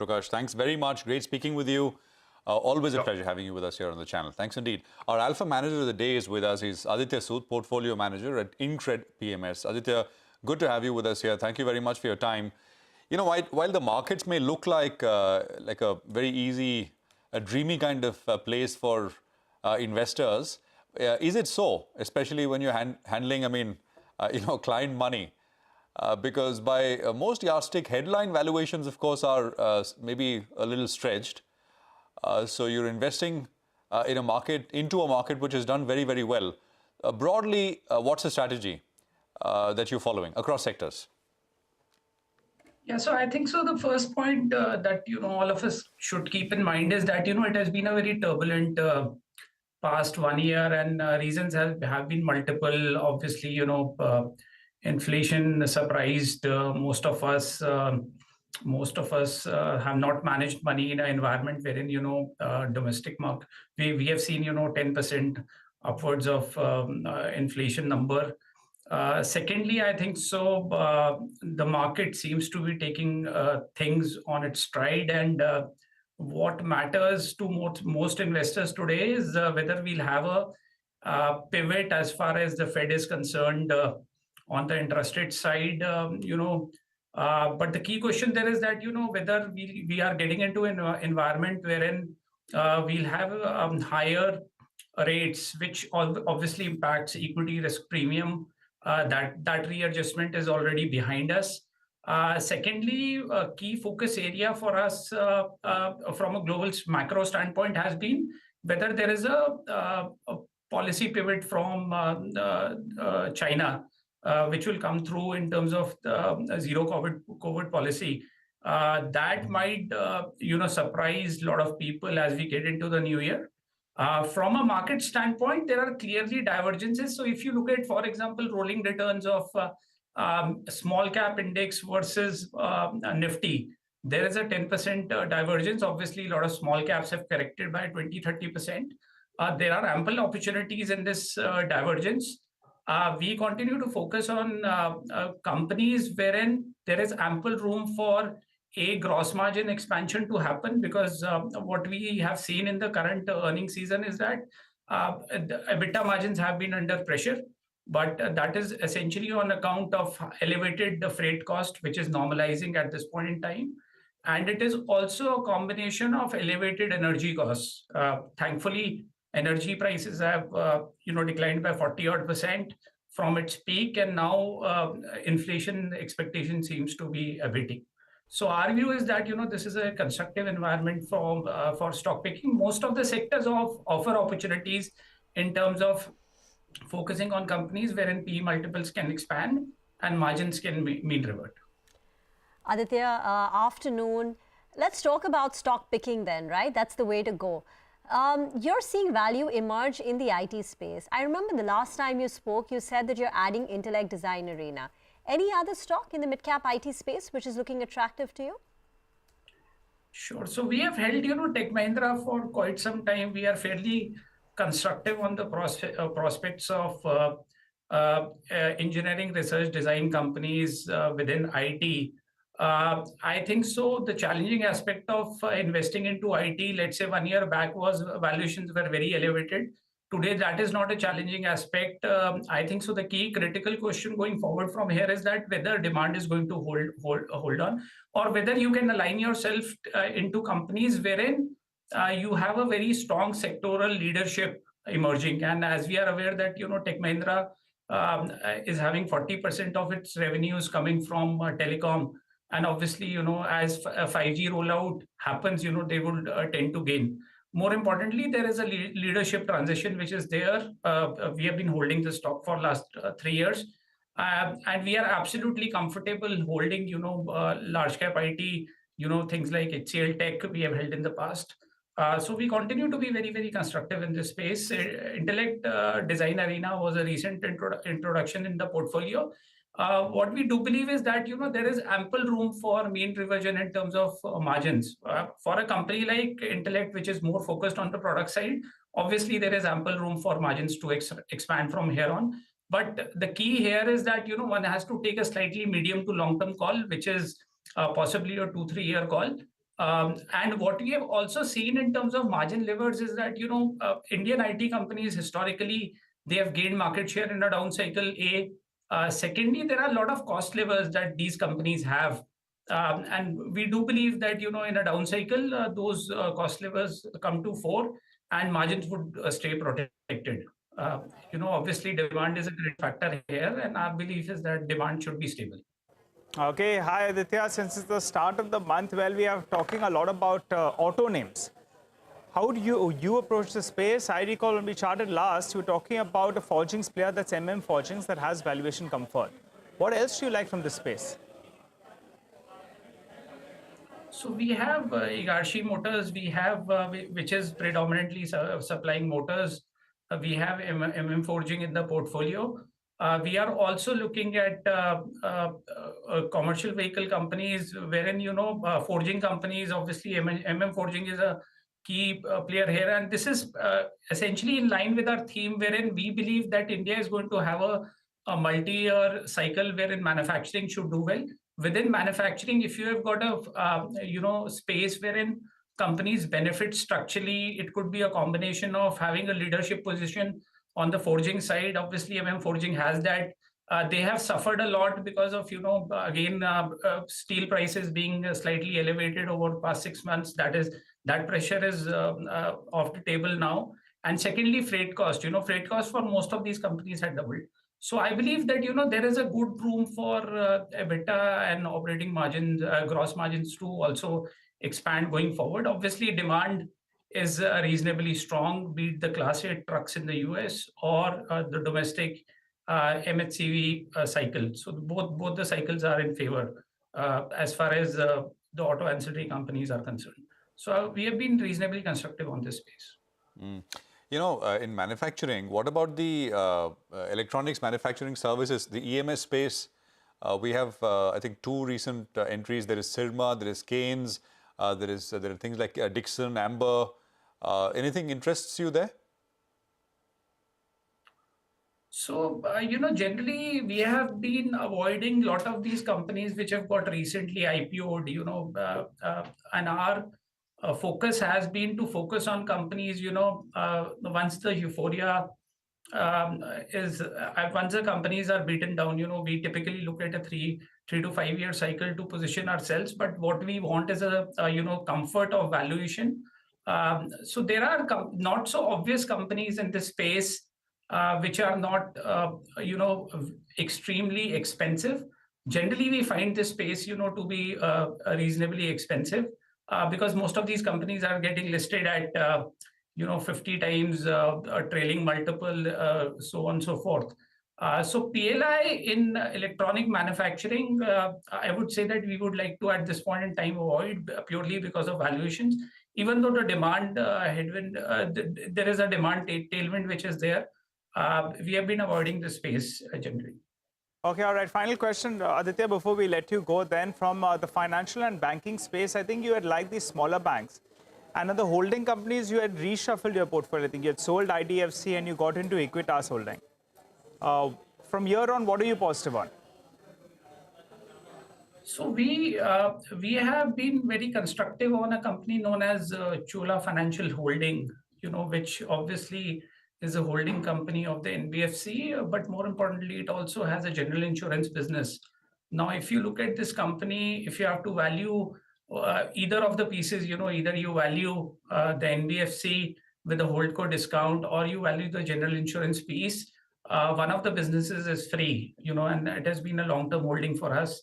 Prakash, thanks very much. Great speaking with you. Always a Sure. pleasure having you with us here on the channel. Thanks indeed. Our alpha manager of the day is with us. He's Aditya Sood, Portfolio Manager at InCred PMS. Aditya, good to have you with us here. Thank you very much for your time. You know, while the markets may look like a very easy, a dreamy kind of place for investors, is it so? Especially when you're handling, client money. Because by most yardstick, headline valuations, of course, are maybe a little stretched. So you're investing into a market which has done very, very well. Broadly, what's the strategy that you're following across sectors? Yeah, so I think so. The first point that all of us should keep in mind is that it has been a very turbulent past 1 year, and reasons have been multiple. Obviously, inflation surprised most of us. Most of us have not managed money in an environment wherein domestic market we have seen 10% upwards of inflation number. Secondly, I think so. The market seems to be taking things on its stride, and what matters to most investors today is whether we'll have a pivot as far as the Fed is concerned on the interest rate side. But the key question there is that whether we are getting into an environment wherein we'll have higher rates, which obviously impacts equity risk premium. That readjustment is already behind us. Secondly, a key focus area for us from a global macro standpoint has been whether there is a policy pivot from China, which will come through in terms of the zero COVID policy. That might surprise a lot of people as we get into the new year. From a market standpoint, there are clearly divergences. So if you look at, for example, rolling returns of small cap index versus Nifty, there is a 10% divergence. Obviously, a lot of small caps have corrected by 20-30%. There are ample opportunities in this divergence. We continue to focus on companies wherein there is ample room for a gross margin expansion to happen, because what we have seen in the current earnings season is that the EBITDA margins have been under pressure, but that is essentially on account of elevated freight cost, which is normalizing at this point in time. And it is also a combination of elevated energy costs. Thankfully, energy prices have declined by 40-odd% from its peak, and now inflation expectation seems to be abating. So our view is that this is a constructive environment for stock picking. Most of the sectors offer opportunities in terms of focusing on companies wherein PE multiples can expand and margins can mean revert. Aditya, afternoon. Let's talk about stock picking then, right? That's the way to go. You're seeing value emerge in the IT space. I remember the last time you spoke, you said that you're adding Intellect Design Arena. Any other stock in the mid-cap IT space which is looking attractive to you? Sure. So we have held, Tech Mahindra for quite some time. We are fairly constructive on the prospects of engineering, research, design companies within IT. I think so. The challenging aspect of investing into IT, let's say 1 year back, was valuations were very elevated. Today, that is not a challenging aspect. I think so. The key critical question going forward from here is that whether demand is going to hold on, or whether you can align yourself into companies wherein you have a very strong sectoral leadership emerging. And as we are aware that Tech Mahindra is having 40% of its revenues coming from telecom, and obviously as 5G rollout happens, they would tend to gain. More importantly, there is a leadership transition which is there. We have been holding the stock for last 3 years, and we are absolutely comfortable holding, large cap IT, things like HCL Tech we have held in the past. So we continue to be very, very constructive in this space. Intellect Design Arena was a recent introduction in the portfolio. What we do believe is that there is ample room for mean reversion in terms of margins. For a company like Intellect, which is more focused on the product side, obviously there is ample room for margins to expand from here on. But the key here is that one has to take a slightly medium to long term call, which is possibly a 2-3 year call. And what we have also seen in terms of margin levers is that, Indian IT companies historically, they have gained market share in a down cycle. Secondly, there are a lot of cost levers that these companies have. And we do believe that, in a down cycle, those cost levers come to fore and margins would stay protected. Obviously demand is a great factor here, and our belief is that demand should be stable. Okay, hi Aditya. Since it's the start of the month, well, we are talking a lot about auto names. How do you approach the space? I recall when we charted last, we were talking about a forgings player, that's Forgings, that has valuation comfort. What else do you like from this space? So we have Higashi Motors, we have which is predominantly supplying motors. We have Forging in the portfolio. We are also looking at commercial vehicle companies, wherein forging companies. Obviously, Forging is a key player here, and this is essentially in line with our theme, wherein we believe that India is going to have a multi-year cycle wherein manufacturing should do well. Within manufacturing, if you have got a space wherein companies benefit structurally, it could be a combination of having a leadership position on the forging side. Obviously, Forging has that. They have suffered a lot because of, steel prices being slightly elevated over the past 6 months. That pressure is off the table now. And secondly, freight cost. Freight cost for most of these companies had doubled. So I believe that, there is a good room for EBITDA and operating margins, gross margins to also expand going forward. Obviously, demand is reasonably strong, be it the Class 8 trucks in the US or the domestic MHCV cycle. So both the cycles are in favor as far as the auto ancillary companies are concerned. So we have been reasonably constructive on this space. In manufacturing, what about the electronics manufacturing services, the EMS space? We have, I think, two recent entries. There is Sirma, there is Keynes, there are things like Dixon, Amber. Anything interests you there? So, generally, we have been avoiding a lot of these companies which have got recently IPO'd, and our focus has been to focus on companies, once the euphoria once the companies are beaten down, we typically look at a 3 to 5 year cycle to position ourselves. But what we want is a comfort of valuation. So there are not so obvious companies in this space which are not, extremely expensive. Generally, we find this space, to be reasonably expensive because most of these companies are getting listed at, 50 times a trailing multiple, so on and so forth. So PLI in electronic manufacturing, I would say that we would like to, at this point in time, avoid purely because of valuations. Even though the demand headwind, there is a demand tailwind which is there. We have been avoiding this space generally. Okay, all right. Final question, Aditya, before we let you go then, from the financial and banking space, I think you had liked these smaller banks. And in the holding companies, you had reshuffled your portfolio. I think you had sold IDFC and you got into Equitas Holding. From here on, what are you positive on? So we have been very constructive on a company known as Chola Financial Holding, which obviously is a holding company of the NBFC, but more importantly, it also has a general insurance business. Now, if you look at this company, if you have to value either of the pieces, either you value the NBFC with a holdco discount or you value the general insurance piece, one of the businesses is free, and it has been a long-term holding for us.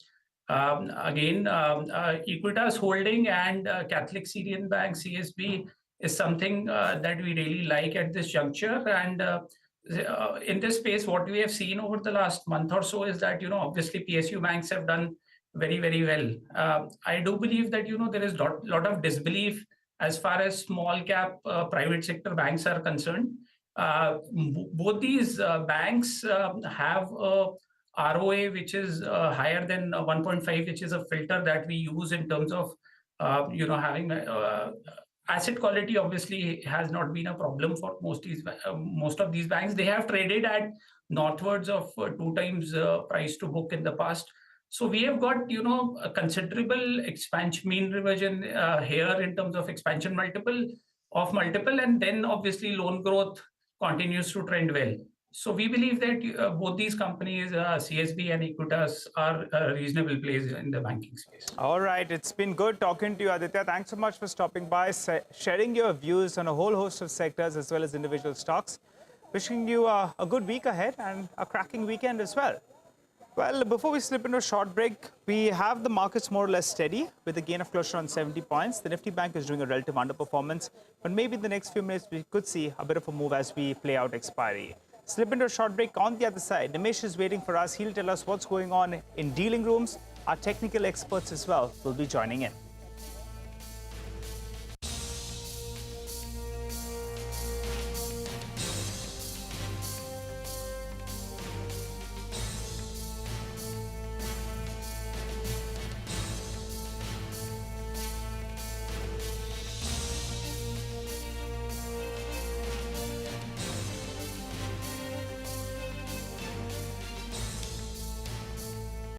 Equitas Holding and Catholic Syrian Bank, CSB, is something that we really like at this juncture. And in this space, what we have seen over the last month or so is that, obviously PSU banks have done very, very well. I do believe that, there is a lot of disbelief as far as small cap private sector banks are concerned. Both these banks have a ROA which is higher than 1.5, which is a filter that we use in terms of, having asset quality. Obviously has not been a problem for most of these banks. They have traded at northwards of 2 times price to book in the past. So we have got, a considerable expansion, mean reversion here in terms of expansion multiple, and then obviously loan growth continues to trend well. So we believe that both these companies, CSB and Equitas, are a reasonable place in the banking space. All right, it's been good talking to you, Aditya. Thanks so much for stopping by, sharing your views on a whole host of sectors as well as individual stocks. Wishing you a good week ahead and a cracking weekend as well. Well, before we slip into a short break, we have the markets more or less steady with a gain of close to around 70 points. The Nifty Bank is doing a relative underperformance, but maybe in the next few minutes we could see a bit of a move as we play out expiry. Slip into a short break. On the other side, Nimesh is waiting for us. He'll tell us what's going on in dealing rooms. Our technical experts as well will be joining in.